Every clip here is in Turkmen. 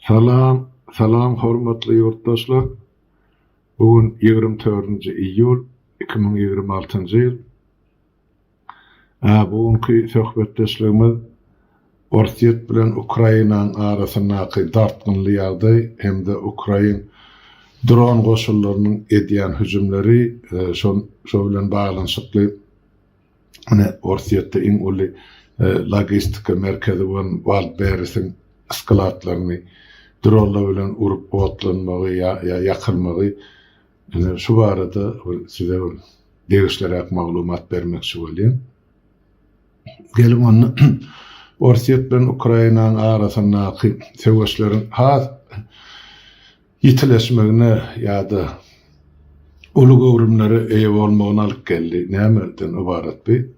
Salam, salam hormatly yurtdaşlar. Bugün 24 iyul 2026 ýyl. Bugünkü söhbetdeşligimiz Orsiýet bilen Ukrainanyň arasyndaky dartgynlygy hem-de Ukrain dron goşullarynyň edýän hüjümleri şo bilen baglanyşykly. Orsiýetde iň uly logistika merkezi bolan Waldberg'in eskalatlaryny dronlar bilen urup otlanmagy ýa ýakylmagy. Şu barada size degişlerek maglumat bermekçi bolýan. Gelin onu Orsiýet bilen Ukrainanyň arasyndaky söwüşleriň ýitileşmegine ýa-da uly gowrumlary eýe bolmagyna alyp geldi. Nämerden ibaret bi?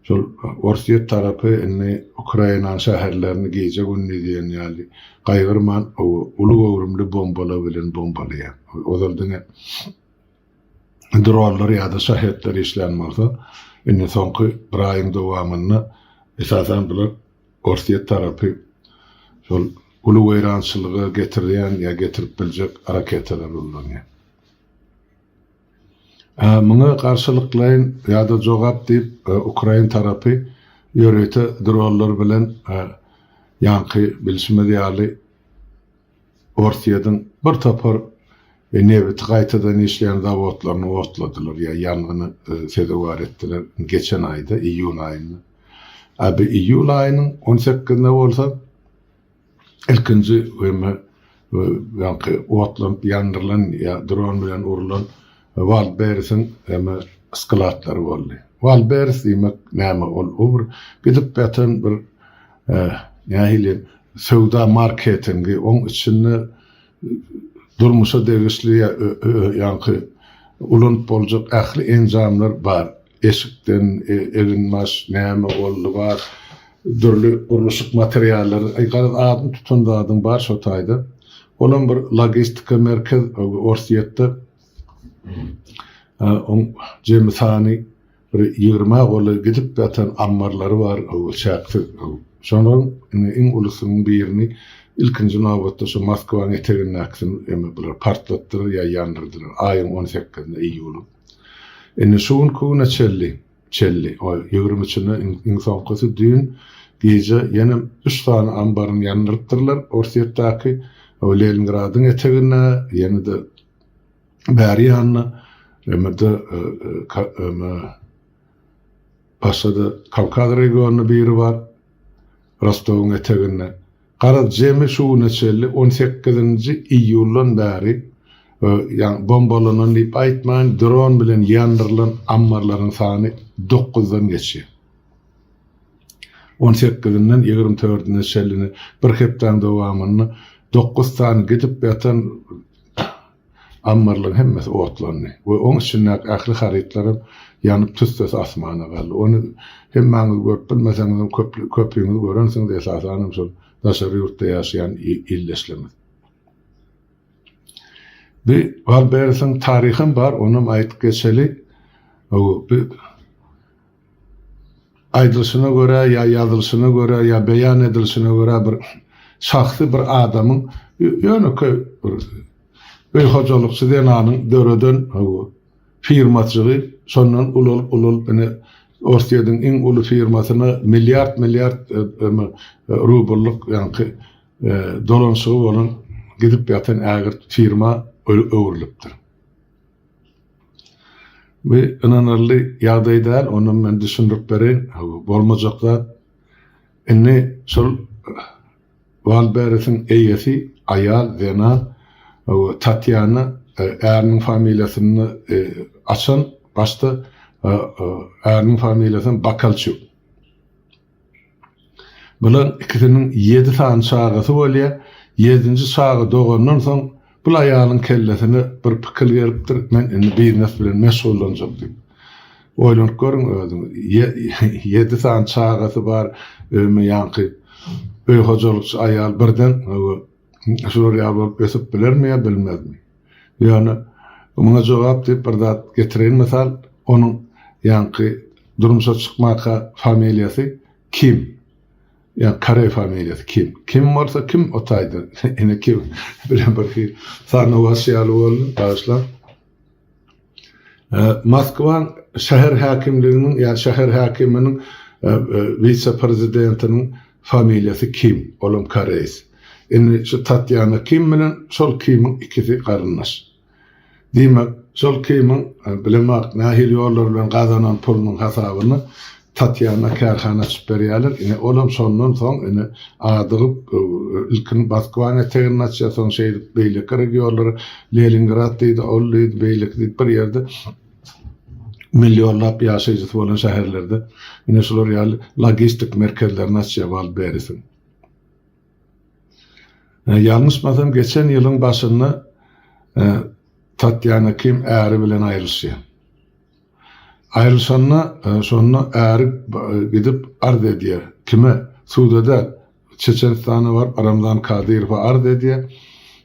Şol Orsiýet tarapy Ukrainanyň şäherlerini gece günni diýen ýaly gaýgyrman uly gowrumly bombalar bilen bombalýar. Ozaldyň dronlar ýa-da şäherler işlenmekde. Soňky bir aýyň dowamyny esasen bilen Orsiýet tarapy şol uly weýrançylygy getirýän ýa getirip biljek raketalar ullanýar. Muňa garşylyklaýyn ýa-da jogap diýip Ukrain tarapy ýörete dronlar bilen ýanky bilişmedi ýaly Orsiýetin bir topar nebet gaýtadan işleýän zawodlaryny otladylar ýa ýangyny sedagar etdiler geçen aýda iýul aýynda. Iýul aýynyň 18-inde bolsa ilkinji ýanky otlanyp ýandyrlan ýa dron bilen urulan Waldberg'in eskalatları boldy. Waldberg diýmek näme ol? Gidip ýatan bir ýahyly sowda marketingi oň içinde durmuşa degişli ýanky ulun boljak ähli enjamlar bar. Eşikden erinmez näme boldy bar. Dürli uruşyk materiallar, adyny tutandadyň bar şo taýda. Olan bir logistika merkez Orsiýetde Jemsany bir 20 goly gidip ýatan ammarlary bar, şäkli. Şonuň iň ulysynyň birini ilkinji nawatda şu Moskwaň etegine aksyny biler partlatdyr ýa ýandyrdyr. Aýyň 18-inde iýul. Şuň kuna çelli. O 23-inde iň soňkysy dün gece ýene 3 tane ambaryny ýandyrdylar. Orsiýetdäki Leningradyň etegine ýene de bäri ýanyna emede Paşada Kavkaz regionuny biri bar. Rostowyň etegine. Gara jemi şuňa çelli 18-nji iýuldan bäri ýa bombalanan diýip aýtmaýan dron bilen ýandyrlan ammarlaryň sany 9-dan geçýär. 18-den 24-ne çellini bir hepden dowamyny 9 tane gidip ýatan ammarlaryň hemmesi otlandy. We oň üçin ähli harytlary ýanyp tüsses asmana galdy. Onu hemmäňiz görüp bilmeseňiz köpüňiz görensiňiz esasanam şol daşary ýurtda ýaşaýan illeşlemez. Bir Waldberg'in taryhym bar, onuň aýdyp geçeli aýdylyşyna görä ýa ýazylyşyna görä ýa beýan edilişine görä bir şahsy bir adamyň ýöne bir hojalykçy denanyň döreden firmaçyly şondan ulul beni Orsiýetiň iň uly firmasyna milyard rublyk ýanky dolanşygy bolan gidip ýatan ägir firma öwrülipdir. Ve inanarly ýagdaý däl, onu men düşündirip bereň, bolmajaklar. Şol Waldberg'in eýesi aýal Zena Tatyana äriň familiýasyny açan başda äriň familiýasyny Bakalçuk. Bular ikisiniň 7 tane şagasy bolýar. 7-nji şagy dogandan soň bu aýalyň kellesine bir pikir beripdir. Men indi biznes bilen meşgullanjak diýip. Oýlanyp görüň özüň. 7 tane şagasy bar, ýanky hojalykçy aýal birden şuraya bolup besip bilermi ýa bilmezmi? Ýani muňa jogap diýip bir zat getiren mesal onuň ýanky durmuşa çykmaka familiýasy kim? Yani Kare familyası kim? Kim varsa kim otaydı. Yine kim? Bilen bakayım. Sana vasıyalı olun. Bağışlar. Moskva şehir hakimliğinin ya şehir hakiminin vice prezidentinin familyası kim? Oğlum Kareis. Yani şu Tatyana kim bilen sol kimin ikisi karınlaş. Demek sol kimin bilemek nahil yollar bilen kazanan pulunun hesabını Tatyana karhana süperyalar ine olam sondan son ine adıgıp ilkin Moskva'ya teginnaçya son beylikler giyorlar Leningrad deydi, Olluydu, beylik deydi bir yerde milyonlap yaşayıcısı olan şehirlerde ine şular yani logistik merkezlerine açıya val berisin. Yanlışmasam geçen yılın başında Tatyana kim eğri bilen ayrılışıyor. Ayrılsanla sonra eğer gidip ard ediyor. Kime? Suuda'da Çeçenistan'ı var, Ramzan Kadyrov ard ediyor.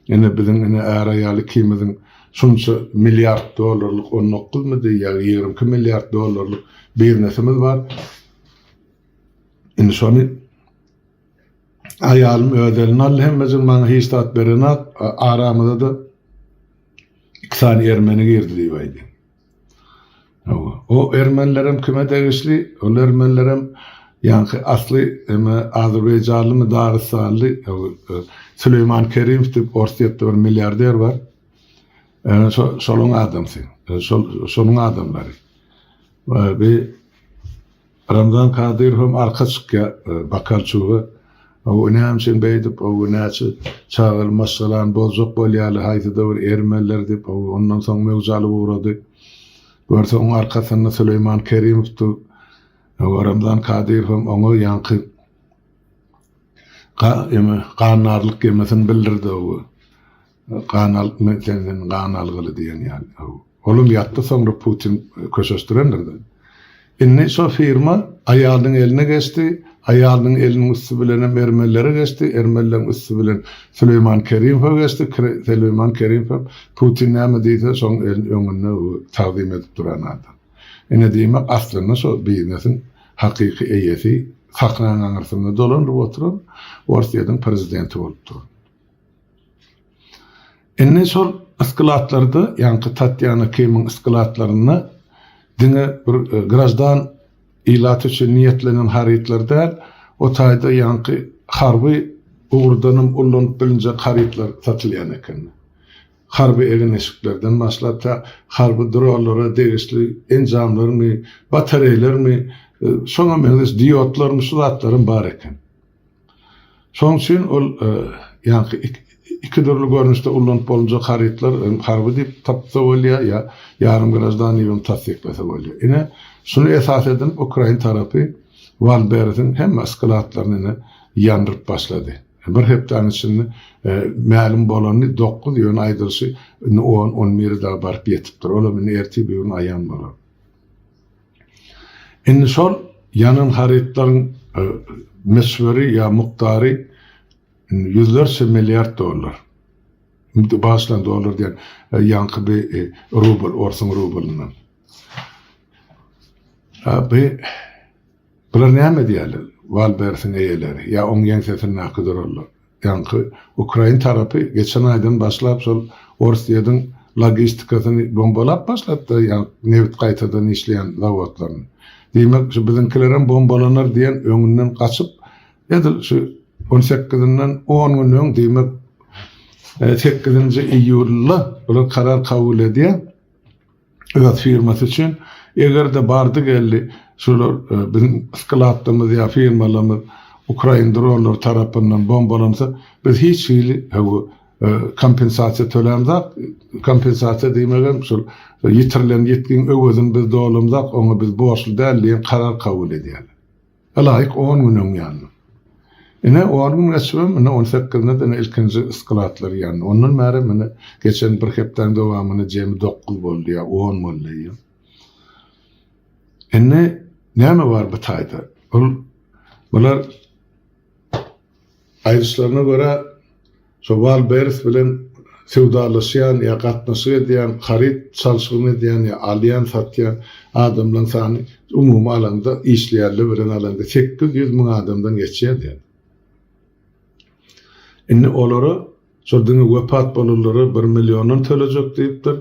Yani bizim yine eğer ayarlı kimizin şunca milyar dolarlık 19 mu diye ya 22 milyar dolarlık bir nesimiz var. Yani sonra ayalım ödelini Allah'ın bana histat berenat aramada da 2 tane Ermeni girdi diyeydi. O Ermenilerim kime değişli, o Ermenilerim yani aslı Azerbaycanlı mı Dağıstanlı Süleyman Kerim tip Orsiye'de bir milyarder var. Solun adamsın, solun adamları. Bir Ramzan Kadyrov arka çıkıyor bakalçuğu. O ne hemşin beydip, o ne çağırılmasalan bozuk bolyalı haytıda bir Ermeniler deyip, ondan sonra mevzalı uğradı. Görse onun arkasında Süleyman Kerimov'tu, Ramzan Kadyrov onu yankı kanarlık yemesini bildirdi o. Kanarlık meselesinin kanarlığı diyen yani. Oğlum yattı sonra Putin köşeştirendirdi. İnne so firma ayağının eline geçti, ayağının elinin üstü bilen Ermenilere geçti, Ermenilerin üstü bilen Süleyman Kerimov geçti, Süleyman Kerimov Putin ne deyse son önüne takdim edip duran adam. İnne demek aslında so biznesin hakiki eyesi saklananın arasında dolanıp oturup Rusya'nın prezidenti oldu. İnne sol ıskılatlarda yankı Tatyana Kim'in ıskılatlarına dine bir grazdan ilat için niyetlenen haritler o tayda yankı harbi uğurdanım ulun bilince haritler satılyan eken. Harbi evin eşiklerden maslata harbi dronelara değişli enzamlar mı, bataryalar mı, sonra mevdes diyotlar mı, sulatların var eken. Son için yankı iki türlü görünüşte ulun bolunca haritler harbi deyip tapsa oluyor ya yarım grazdan evin tasdiklese oluyor. Yine şunu esas edin Ukrayna tarafı Valbert'in hem ıskılatlarını yandırıp başladı. Bir hepten içinde məlum bolanı 9 yön aydırışı 10-11 daha barıp yetiptir. Olamın erti bir yön ayan bolar. Inni sol yanın haritların mesveri ya muhtarı yüzlerce milyar dolar. Başlan dolar diyen yankı bir rubel, orsun rubelinin. Abi bular ne diyorlar? Valbert'in eyeleri ya onun yensesinin hakkıdır olur. Yankı Ukrayna tarafı geçen aydan başlayıp sol Rusya'nın logistikasını bombalap başlattı. Yani nevit kaytadan işleyen zavodlarını. Demek şu bizimkilerin bombalanır diyen önünden kaçıp ya da şu 18'inden 10 gün ön demek 8. Eylül'da bular karar kabul ediyor. Evet firması için eğer de bardı geldi şular bizim ıskılattığımız ya firmalarımız Ukrayna dronlar tarafından bombalansa biz hiç şeyli kompensasyon tölemizak kompensasyon demeğim şu yitirilen yetkin öwözün biz dolamızak onu biz borçlu değerleyen karar kabul ediyorlar. Alayık 10 günün yani. Yine 10 gün geçmem, yine 18'inde de ilkinci ıskılatları yani. Onun mərə geçen bir hepten devamını cemi 9 oldu ya 10 oldu ya. Yine ne mi var bu tayda? Bunlar ayrışlarına göre şu Valbers bilen sevdalaşyan ya gatnaşyk edýän, harit çalşygyny edýän ya alýan satýan adamlaryň sany umumy alanda işleýärler bilen alanda 800 000 adamdan geçýär diýär. Inni olara şoldyňy wepat bolalary 1 million tölecek diýipdir.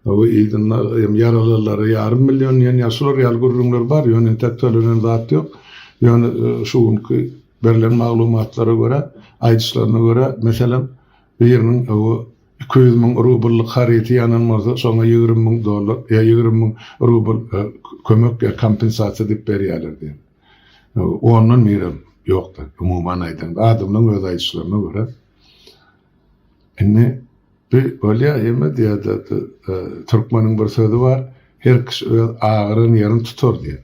O ýygynar ýaralarlary yarım milyon ýan ýaşlar ýal gurrunlar bar, ýöne tek tölenen zat ýok. Ýöne şuňky berilen maglumatlara görä, aýdyşlaryna görä, meselem biriniň o 200 000 rublyk harity ýanylmasa, soňa $20,000 ýa 20 000 rubl kömek ýa kompensasiýa diýip berýärler diýip. Ondan mirim ýokdur. Umumyň aýdanda adamlaryň öz aýdyşlaryna görä. Inni böyle ýeme diýär, türkmeniň bir sözi bar, her kişi öz agyryny ýerini tutar diýär.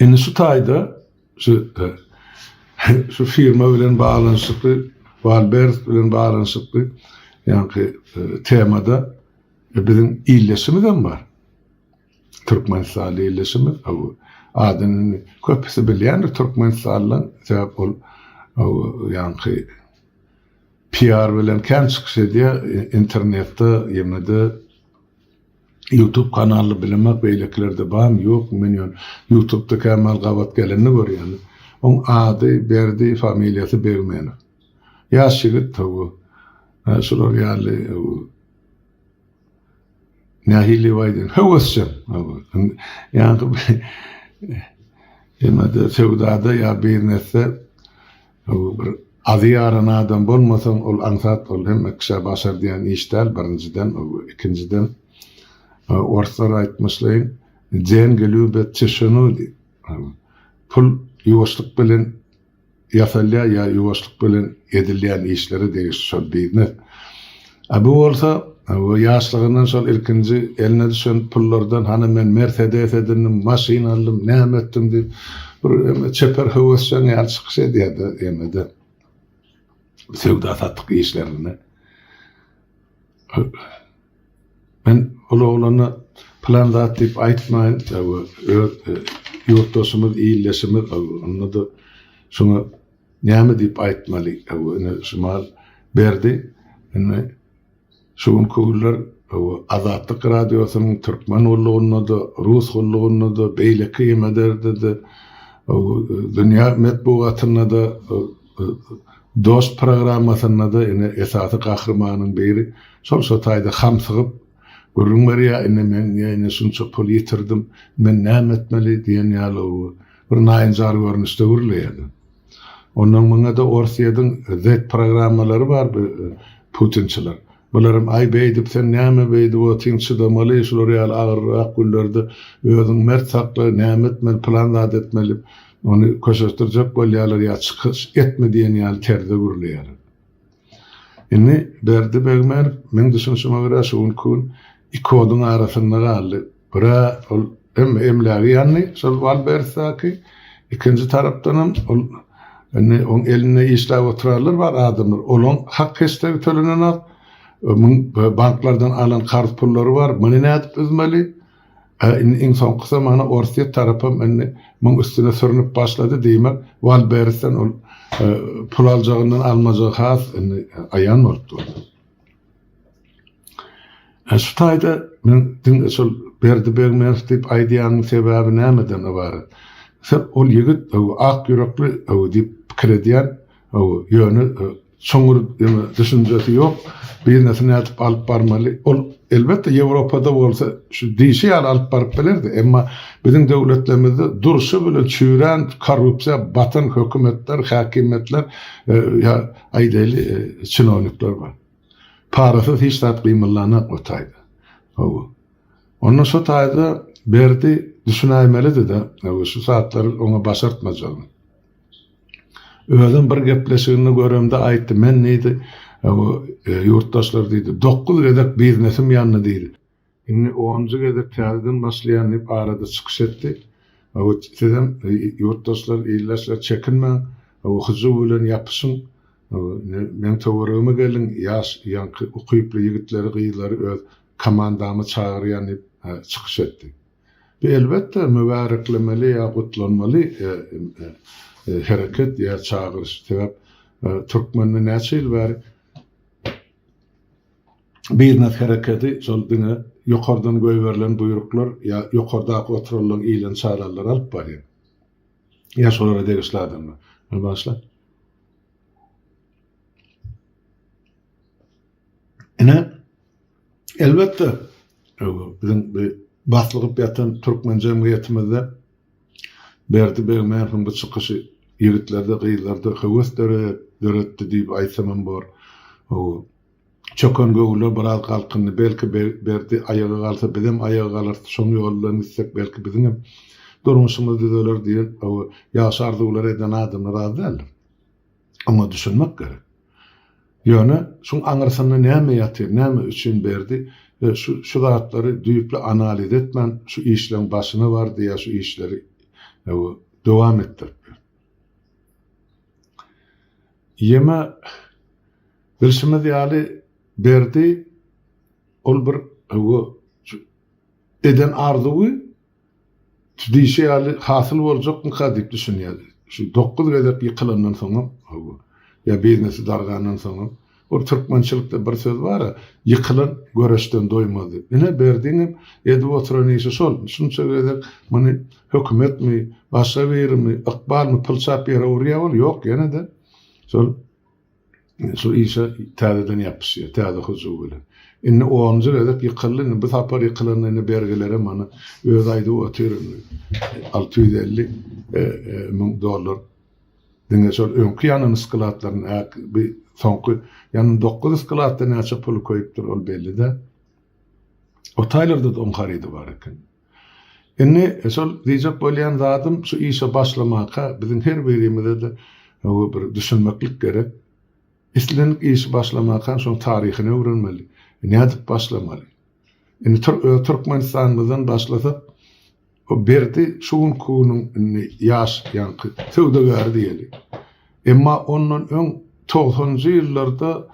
Inni şu taýda şu firma bilen baglanyşykly, Walbert bilen baglanyşykly ýa-ni temada biziň illeşimizden bar. Türkmenistan illeşimi, adanyny köpüsi bilýär, Türkmenistanlyň sebäp bol ýa-ni PR bilen kän çykyş edýär, internetde ýemede YouTube kanaly bilemek beýleklerde bam ýok, men YouTube'da Kemal Gabat geleni görýän. On ady, berdi, familiýasy Begmenov. Ýaş ýigit tawy. Şolar ýaly nähili waýdyn. Howasçy. Ýa-ni ýemede sevdada ýa birnese bir aziyaran adam bolmasaň ol ansat ol hem ekşe başar diýen işler birinciden, ikinciden orsalar aýtmyşlar jen gelübet çeşenudi. Pul ýuwaşlyk bilen ýasalýa ýa ýuwaşlyk bilen edilýän işleri diýişýär diýne. Bu bolsa ýaşlygyndan şol ilkinji eline düşen pullardan hany men Mercedes edendim, maşyna aldım, näme etdim diýip bir çeper howasçan ýaly çykyş edýärdi ýemede. Sevda satdyk işlerini. Ben olany planlat diýip aýtmaýyn, ýurtdaşymyz, ýyldaşymyz, onda şoňa näme diýip aýtmaly, şumal berdi. Şoň köwürler Azatlyk radiosynyň türkmen ullugyna da, rus ullugyna da, beýleki ýemederde de, dünýä medbugatyna da, dost programmasyna da esasy gahrymanyň biri şol taýda hamsygyp görüň berýär, men ýene şunça pul ýetirdim, men näme etmeli diýen ýaly bir naýynjar görnüşde görülýär. Ondan maňa da Orsiýadyň Z programmalary bar, Putinçiler. Bularym ay beýdip sen näme beýdi o tinçidamaly, şolar ýaly agyryrak günlerde özüň mert sakly, näme etmeli, planlat etmeli. Onu koşuşturacak bolýarlar ýa çykyş etme diýen ýaly terde görülýär. Inni berdi Begmenov men düşünşime görä şoň kun iki oduň arasynda galy. Bira ol emlägi ýany şol Walbert'daki ikinji tarapdanam ol on eline işläp oturarlar bar adamlar. Olaň hak hesabı tölenen banklardan alan kart pullary bar. Meni nädip üzmeli? In son kısa mana Orsiýa tarapam enne mun üstüne sürünüp başladı diýmek, Walbert'den ol pul alacağından almajagy has aýan boldy. Şu taýda men şol berdi Begmenov diýip aýdýanyň sebäbi nämeden ibaret? Sen ol ýigit ak ýürekli diýip pikir edýän, ýöne çoňur düşünjesi ýok. Bir nesine atıp alıp barmaly. Ol elbette Ýewropada bolsa şu diýişi alıp barıp bilerdi. Emma biziň döwletlerimizde duruşy bilen çüren korrupsiýa batan hökümetler, häkimetler ya aýdaly çynownikler bar. Parasy hiç zat gymyllana otaýdy. Ondan şu taýda berdi düşünäýmeli de, şu saatlar ona başartmajagy. Özüm bir gepleşigini görümde aýtdy, men näde yurttaşlar diýdi, 9 gedek biznesim ýanyna diýdi. Inni 10-njy gedek täzeden başlaýan diýip arada çykyş etdi. Sizem yurttaşlar, ýyldaşlar çekinmeň, huzu bilen ýapyşyň. Men töweregime gelin, ýaş ýanky ukyply ýigitleri, gyýlary öz komandamy çagyrýan diýip çykyş etdi. Elbette mübareklemeli ýa gutlanmaly hereket ýa çagyryş. Sebäp türkmenine näçe ýyl bäri biznat hareketi şol diňe ýokardan göýberilen buyruklar ya ýokardaky oturulan iýlen çaralar alyp barýar. Ya şolara degişlädimmi? Başla. Ine elbette bizim baslygyp ýatan türkmen jemgyýetimizde berdi bermeýän bu çykyşy ýigitlerde, gyýlarda höwes döretdi diýip aýtsamam bor. O çökön göwler biraz galkyny belki berdi aýaga galsa bizim aýaga galar şoň ýoldan gitsek belki bizim durmuşymyz düzeler diýen o ýaş arzuwlar eden adamlar azal. Ama düşünmek gerek. Ýöne şoň aňyrsyna näme ýatyr, näme üçin berdi? Şu zatları düýüpli analiz etmen, şu işlerin başına vardı ya şu işleri devam ettirip. Yeme bilşimiz ýaly berdi, ol bir eden arzuwy diýişe ýaly hasyl boljakmy diýip düşünýär. Şu 9 gezek ýykylandan soňra ya biznesi dargandan soňra o türkmençilikde bir söz var, yıkılan göreşten doymaz. Yine berdiğim edi oturan işi şol. Şunu söyleyerek, mani hükümet mi, başa verir mi, ikbal mi, pılçap yere uğraya ol, yok yine de. Şol işi tədədən yapışıyor, tədə huzu bilen. İnne o anca edip yıkılan, bu tapar yıkılan bergelere mani öz ayda oturan $650,000. Dine şol önkü yanın ıskılatlarını bir soňky ýany 9 ıskılatda näçe pul koýupdyr ol belli de. O taýlarda da on harydy bar eken. Indi şol diýjek bolýan zatym şu işe başlamaka bizim her birimizde de bir düşünmeklik gerek. İslenlik işe başlamaka şoň taryhyny öwrenmeli. Nädip başlamaly? Indi Türkmenistan'dan başlasak o berdi şuun kuunun yaş yankı tövde verdi yeli. Emma onun ön 90-njy ýyllarda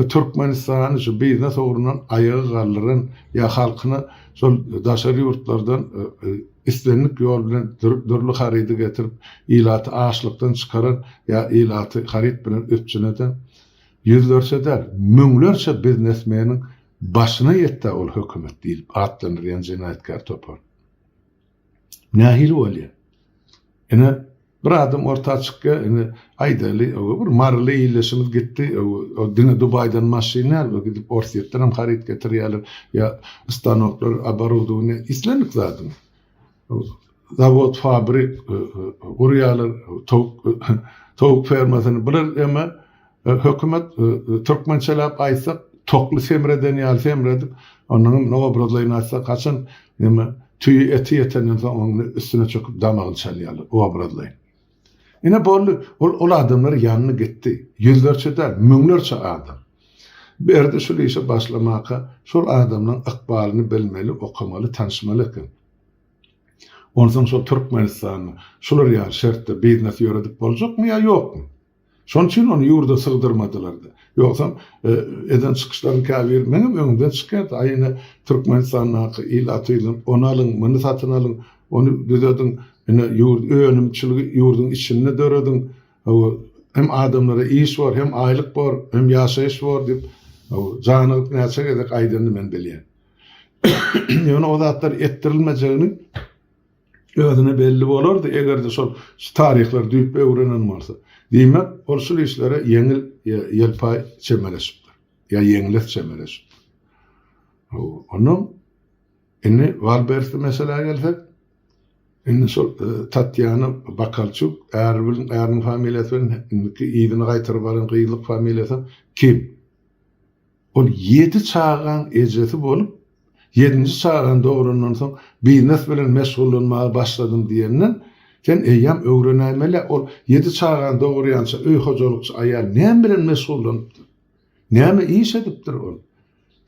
Türkmenistan şu biznes uğrundan ayağı galyran ya halkyny şol daşary ýurtlardan islenlik ýol bilen dürli harydy getirip ilaty açlykdan çykaran ya ilaty haryt bilen ötçüneden ýüzlerçe müňlerçe biznesmeniň başyna ýetdi ol hökümet diýip atlanýan jenaýetkar topar. Nahil bolýar. Ene bir adam orta çykka, ene aýdaly, bir marly ýyleşimiz gitdi. O dine Dubaýdan maşynalar gidip Orsiýetden hem haryt getirýärler. Ya stanoklar, оборудование islenlik zadyň. Zavod, fabrik, urýarlar, towuk fermasyny biler eme hökümet türkmençelap aýtsak tokly semreden ýaly semredip onuň nowobrodlaryny aýtsak kaçan eme tüy eti yetenden onun üstüne çöküp damagyny çalýarlar, o abradlaýyn. Ine bolly ol adamlar ýanyna gitdi. Ýüzlerçe, müňlerçe adam. Berdi şu işe başlamaka, şol adamlaryň ikbalyny bilmeli, okumaly, tanışmaly eken. Ondan şol Türkmenistanyny şolar ýa şertde biznes ýöredip boljakmy ýa ýokmy? Şoň üçin onu ýurda sygdyrmadylar-da. Ýoksam eden çykyşlaryny käbir meňem öňümden çykýardy. Aýyna Türkmenistanyň ilatyny onu alyň, muny satyn alyň, onu düzediň, ene öňümçiligi ýurdun içine dörediň. Hem adamlara iş var, hem aýlyk bar, hem ýaşaýyş bar diýip janyňyp näçe gezek aýdandy men bilýän. Ýöne o zatlar etdirilmejegini özüne belli bolardy egerde şol taryhlar düýüp öwrenen bolsa. Diýmek, orsul işlere yeňil ýelpay çemeleşipdir. Ya yeňilet çemeleşipdir. Onu indi Valbert'i mesela gelsek, indi şol Tatyana Bakalçuk, Erbil'in familiýasy, indiki ýygyny gaýtyryp baran gyýlyk familiýasy kim? Ol 7 çağan ejesi bolup, 7-nji çağan dograndan soň biznes bilen meşgullanmaga başladym diýenden sen eýam öwrenämeli ol 7 çağan dogurýança öý hojalykçy aýal näme bilen meşgullanýar? Näme iş edipdir ol?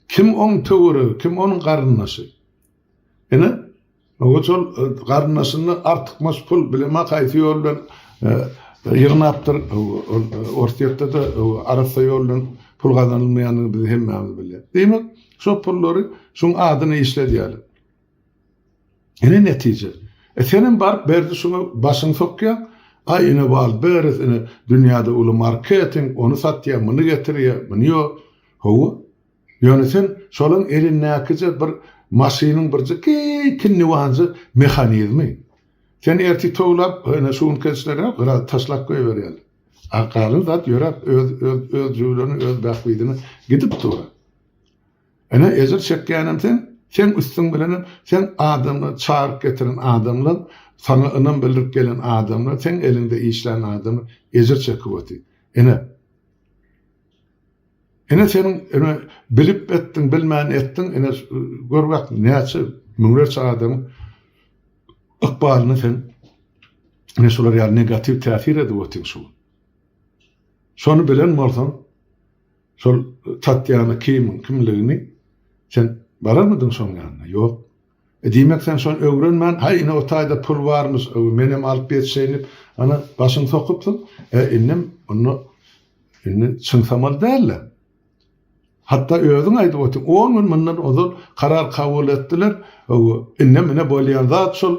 Kim oň töwri, kim onuň garyndaşy? Ene o şol garyndaşyny artyk meşgul bilen maýsy ýol bilen ýyrnapdyr. Orsiýetde de arasy ýol bilen pul gazanylmaýanyny biz hemmemiz bilýär. Demek, şo pullary şoň adyny işledýärler. Ene netije senin bar berdi şunu başın sokya, ayını val beres, dünýäde uly marketing, onu satýar, muny getirýär, muny ýok. Howa, Ýöne sen şolun elindäki bir maşynyň bir kinni waňjy mehanizmi. Sen erti toglap, öne şuun keçlere gara taşlap goýberýär. Aqaly zat ýörep öz jüwlerini, öz bäxtlidigini gidip tura. Ene ezer çekýänem sen üstüň bilen sen adamly çağırıp getiren adamlar, sana ynam bildirip gelen adamlar, sen elinde işlän adamlar ezer çekip öti. Ene senin bilip ettin, bilmän ettin, ene görwek näçe müňlerçe adam ykbalyny sen ene şolar ýa negativ täsir edip ötüň şu. Şonu bilen bolsaň, şol Tatyana kimligini sen bararmydyň şoň ýanyna? Ýok. Diýmek sen şonu öwrenmän, hay ine o taýda pul barmys, menem alyp berseýnip, ana başyny sokupdyň. Innem onu çynsamal däller. Hatta özüň aýdyp ötüň, 10 gün mundan ozal karar kabul etdiler. Innem mene bolýan zat şol.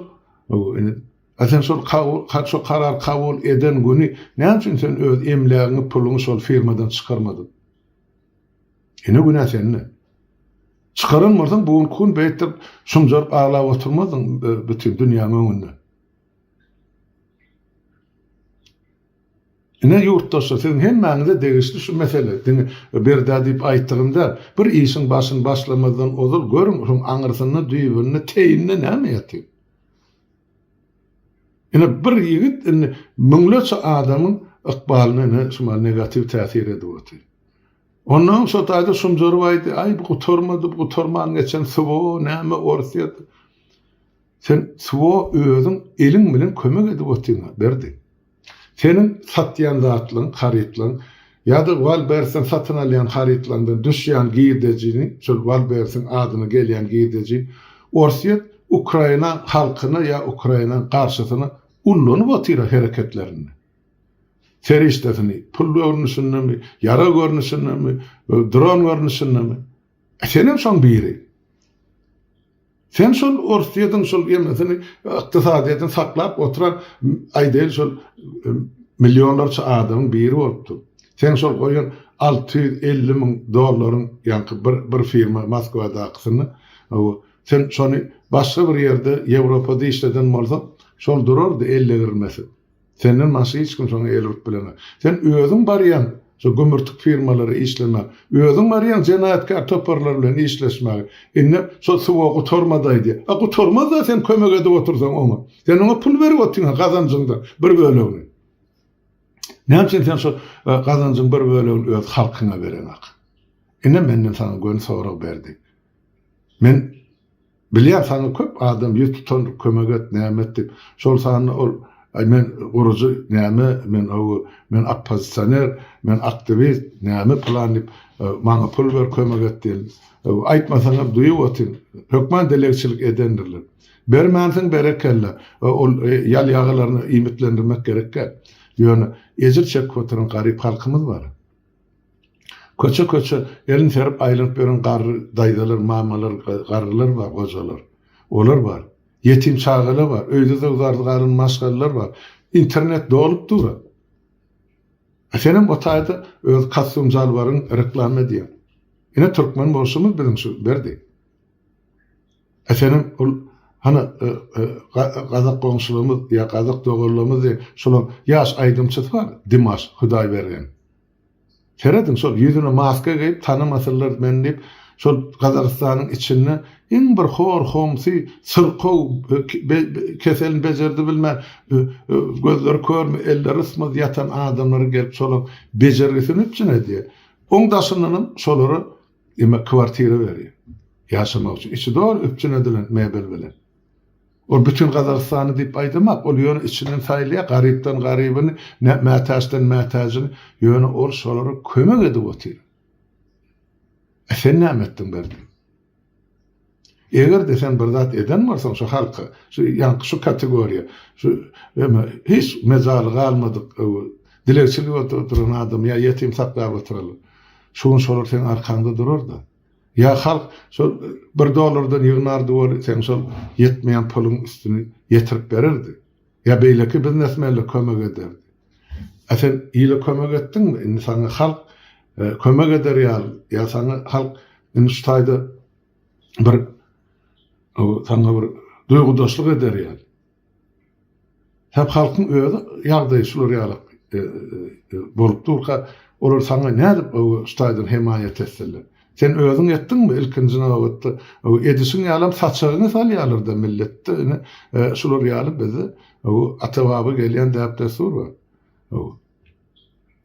Sen şol karar kabul eden güni näme üçin sen öz emlägiňi, puluňy şol firmadan çykarmadyn? Ine günä senne. Çıkaranmarsan bugün kun beýtir şumjaryp ağlap oturmadyň bütün dünýäň öňünde. Ine ýurtdaşlar sen hemmäňize degişli şu mesele. Berda diýip aýtdygymda bir işiň başyny başlamadan ozal görüň şu aňyrsyny, düýbüni, teýinini näme ýatyp. Ine bir ýigit müňlerçe adamyň ykbalyny şumal negativ täsir edip ötür. Ondan sonra taýda şumjary aýdy, ay bu gutarmaň geçen suwo näme orsyat. Sen suwo özüň eliň bilen kömek edip ötüň berdi. Senin satýan zatlyň, harytlyň, ýa-da Walbersen satyn alýan harytlardan düşýän giýdejini, şol Walbersen adyny gelýän giýdeji, orsyat Ukraina halkyna ýa Ukraina garşysyna ullanyp otyr hereketlerini. Teristesini, pul görnüşünmi, yara görnüşünmi, dron görnüşünmi. Senin şoň biri. Sen şol orsyýadyň şol ýemesini ykdysadyýatyny saklap oturan aýdyl şol milyonlarça adamyň biri bolupdy. Sen şol goýan $650,000 ýa-ni bir firma Moskwada akysyny, sen şonu başga bir ýerde Ýewropada işleden bolsa, şol durardy 50 girmesi. Senin maşy hiç kim şonu elbet bilen. Sen özüň barýan, şu gümürtük firmalary işleme, özüň barýan jenaýatkar toparlar bilen işleşmek. Inne şu suwa gutarmadaýdy. Gutarmada sen kömek edip otursaň oňa. Sen oňa pul berip otyrýan gazanjyňda bir bölegini. Näme üçin sen şu gazanjyň bir bölegini öz halkyna bereňak? Inne menden sana gön sorak berdi. Men bilýär sana köp adam ýet tutan kömek et, näme etdi. Şol sana ol men gurucu näme, men oppozisioner, men aktivist näme planyp maňa pul ber kömek etdi. Aýtmasaňam duýup otyn. Hökman delegçilik edendirler. Bermänsiň berekelle. Ol ýal ýagalaryny iýmitlendirmek gerekkä. Ýöne ejir çekip oturan garyp halkymyz bar. Köçe elin serip aýlanyp beren garry daýdalar, mamalar, garrylar bar, gojalar. Olar bar. Yetim çağılar var, öýde uzardygaryn maşgalylar var. İnternet dolup durar. Senin o taýda öz kasumjalbaryň reklam edýär. Ine türkmen bolşumyz bilen şu berdi. Senin ol hana gazak goňşulygymyz ýa gazak dogurlygymyz şolar ýaş aýdymçy var, Dimaş Hudaý bergen. Seredin şol ýüzüne maska giyip tanımasırlar men diýip şol Gazakstanyň içinde en bir horhomsy sırkow keselini bejerdi bilmän gözleri körme eller ısmaz yatan adamlar gelip şol bejergisini üçine diýär. Oňdaşynyň şolary ime kwartira berýär. Ýaşamak üçin içi dol üçine edilen mebel bilen. O bütün Gazakstany diýip aýdmak, ol ýöne içinden saýlýa garypdan garybyny, mätäçden mätäjini ýöne ol şolary kömek edip otyr. Sen näme etdiň berdi? Eger de sen bir zat eden bolsaň şu halka, şu kategoriýa, şu hiç mezaly galmadyk, dilerçilik oturan adam ýa ýetim saklap oturalım. Şoň şolar sen arkaňda durar da. Ya halk şol $1 ýygnardy bol, sen şol yetmeýän puluň üstüni ýetirip bererdi. Ya beýleki biznesmenler kömek ederdi. Sen ýyly kömek etdiňmi? Sana halk kömek eder ýa sana halk Eniştayda bir sana bir duygudaşlyk eder ýa. Hep halkyň öýde ýagdaýy şular ýalyk bolup durka, olar sana nädip o ştaýdan hemaýet etseler. Sen özüň etdiňmi ilkinji nowatda? O edişiň ýalam saçagyny salýarlar milletde. Şular ýaly bizi o ata-baba gelýän däpde sur. O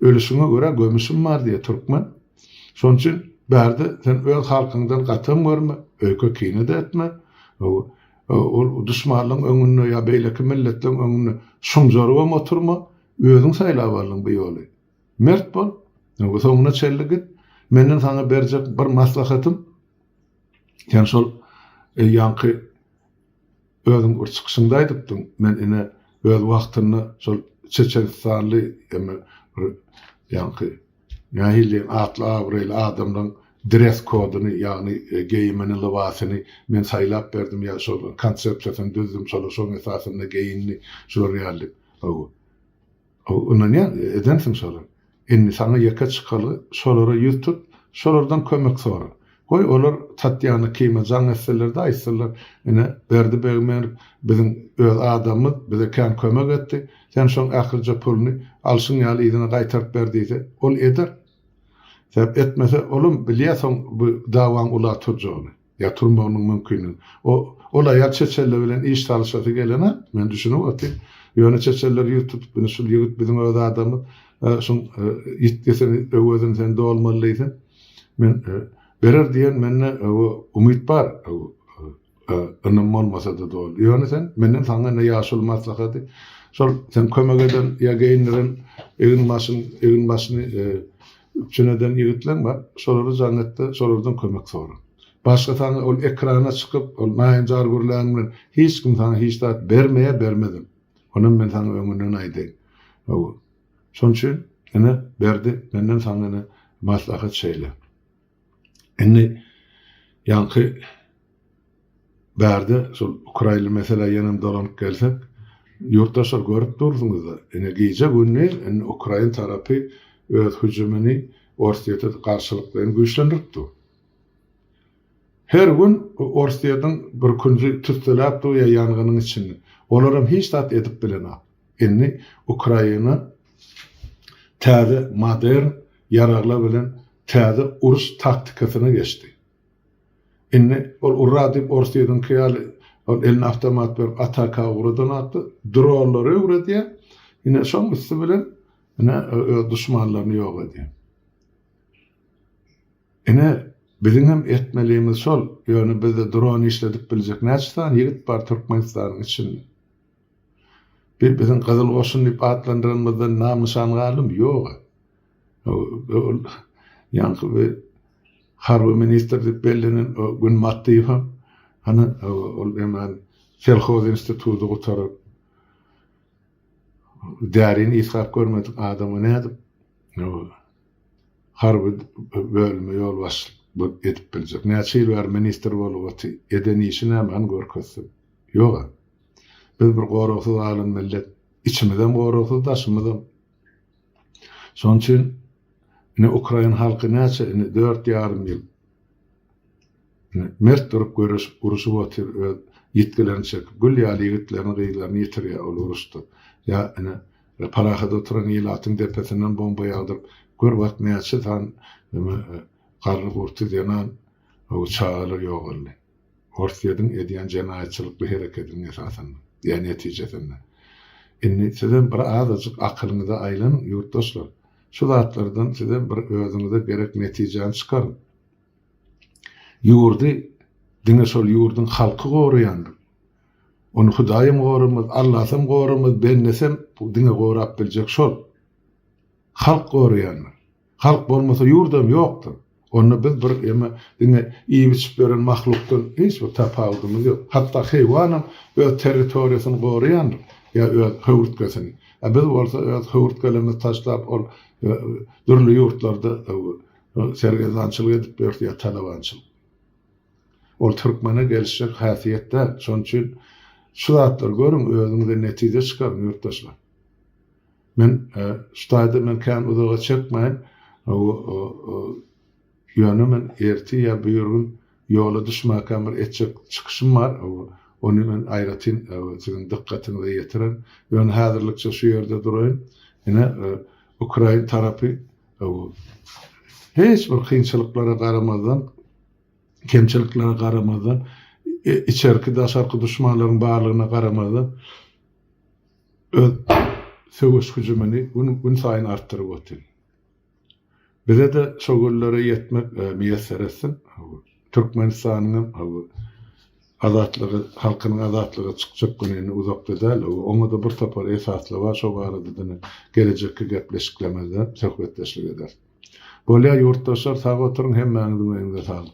ölüşüňe görä gömüşüm bar diýe türkmen. Şoň üçin bärde sen öz halkyňdan gatym görme, öýke kine de etme. O düşmanlyň öňünde ýa beýleki milletleriň öňünde şumjaryp oturma, özüň saýlap alyň bu ýoly. Mert bol, o soňuna çelli git. Menden sana berjek bir maslahatym, sen şol ýanky özüň urçykyşyndaýdypdyň. Men ine öz wagtyny şol Çeçenistanly ýanky nähili atly awryly adamlaryň dress koduny, ýagny geyimini, libasyny men saýlap berdim ýa şol konsepsiýasyny düzdüm, şol esasynda geyinli şol ýaly. Onu ne edensin şolar? Inni sana yaka çıkalı, şolara yüz tut, şolardan kömek sonra. Koy olar tatyanı kıyma can etseler de aysırlar. Yine berdi beğmen bizim öz adamı bize kan kömek etti. Sen şon ahirce pulunu alsın yalı idine qaytarıp berdiyse, ol eder. Sebep etmese, olum biliyorsun bu davan ula turcağını. Ya turmanın mümkünü. Ola ya çeçelle bilen iş çalışatı gelene, ben düşünüm atayım. Yöne çeçeller yutup, bunu şul yigit bizim öz adamı, şun yitkesini öweden sen de olmalıydın. Men berer diyen menne umit bar. Önüm olmasa da doğru. Yöne sen menden sana ne yaşıl maslahatı. Şol sen kömek eden ya geyinlerin evin başını üçüneden yigitler var. Şoları zannette, şolardan kömek sonra. Başka sana ol ekrana çıkıp, ol nahincar gürlänmen hiç kim sana hiç da bermedim. Onun ben sana öňünden aýdym. Şoň üçin ene berdi, menden sana ne maslahat şeýle. Enne ýanky berdi, şol Ukraina mesele ýanam dolanyp gelsek, ýurtdaşlar görüp durduňuz. Ene giýje günni Ukraina tarapy öz hüjümini Orsiýete garşylyklaryny güýçlendiripdi. Her gün Orsiýeden bir kunji tütülapdy ýa ýanganyň içinde. Olaram hiç tat edip bilene. Enne Ukraina täze modern yararlar bilen täze uruş taktikasyna geçdi. Enne ol urradip Orsiýeden kyýaly ol elini avtomat berip ataka uradan atdy. Dronlary urady. Ine şoň üstü bilen ene düşmanlaryny ýok edi. Ene bizim hem etmeliğimiz şol, yani biz drone işledip bilecek näçe yigit bar Türkmenistan'ın içinde. Bizim Kızıl Goşun dip adlandyranmazdan nam nişan galym ýok. Ýanky bir harby minister dip bellenen gün Mattiýew ol hemen Selhoz institutu gutaryp därin isap görmedik adamy nädip harby bölümi ýol başlyk bu edip bilecek. Näçe ýyl minister bolup eden işini hemen görkezdi. Ýok. Biz bir goraksız alim millet, içimizden goraksız daşymyzdan. Şoň üçin ne Ukraina halky näçe 4,5 ýyl mert durup uruşup otyr we ýetgilerini çekip, gül ýaly ýigitlerini gyýlaryny ýetirýär ol uruşdy. Ya parahada oturan ýylatyň depesinden bomba ýagdyryp, gör wagt näçe tan garly gurty diýen o çağalar ýok boldy. Orsiýeden edýän jenaýatçylyk bir hereketiniň esasynda, ýa netijesinde. Inni sizin bir azajyk akylyňyza aýlan ýurtdaşlar. Şu zatlardan sizin bir özüňize gerek netijeni çykaryn. Ýurdy, diňe şol ýurdun halky goraýandyr. Onu Hudaýym gorumaz, Allah'ym gorumaz, ben nesem bu diňe gorap biljek şol. Halk goraýandyr. Halk bolmasa ýurdam ýokdur. Onu biz bir diňe iýip içip beren mahlukdan hiç bir tapawdymyz ýok. Hatda heýwanam öz territoriýasyny goraýandyr. Ya öz höwürtgesin. Biz bolsa öz höwürtgelerimizi taşlap ol dürli ýurtlarda sergezançylyk edip berdi ýa talabançylyk. Ol türkmene gelişek häsiýetde. Şoň üçin şu zatlar görüň özüňize netije çykaryn ýurtdaşlar. Men ştaýda men kan uzaga çekmeýin. ýöne men erti ýa bugün ýola düşmäkä bir etjek çykyşym bar. Onu men aýratyn, sizin dikkatyňizi ýetiren. Ýöne häzirlikçe şu ýerde durayın. Ine Ukraina tarapy hiç bir kynçylyklara garamazdan, kemçiliklere garamazdan, içerki daşarky düşmanlaryň barlygyna garamazdan söwüş güjüni gün saýyn artdyryp ötün. Bize de şogullara yetmek müyesser etsin. Türkmenistanyň azatlygy, halkynyň azatlygy çykjak gününi uzakda däl. Oňa da bir tapar esasly var, şo barada gelecekki gepleşiklemede söhbetleşik eder. Bolýa ýurtdaşlar sag oturyň, hemmäňiziň öňünde sag.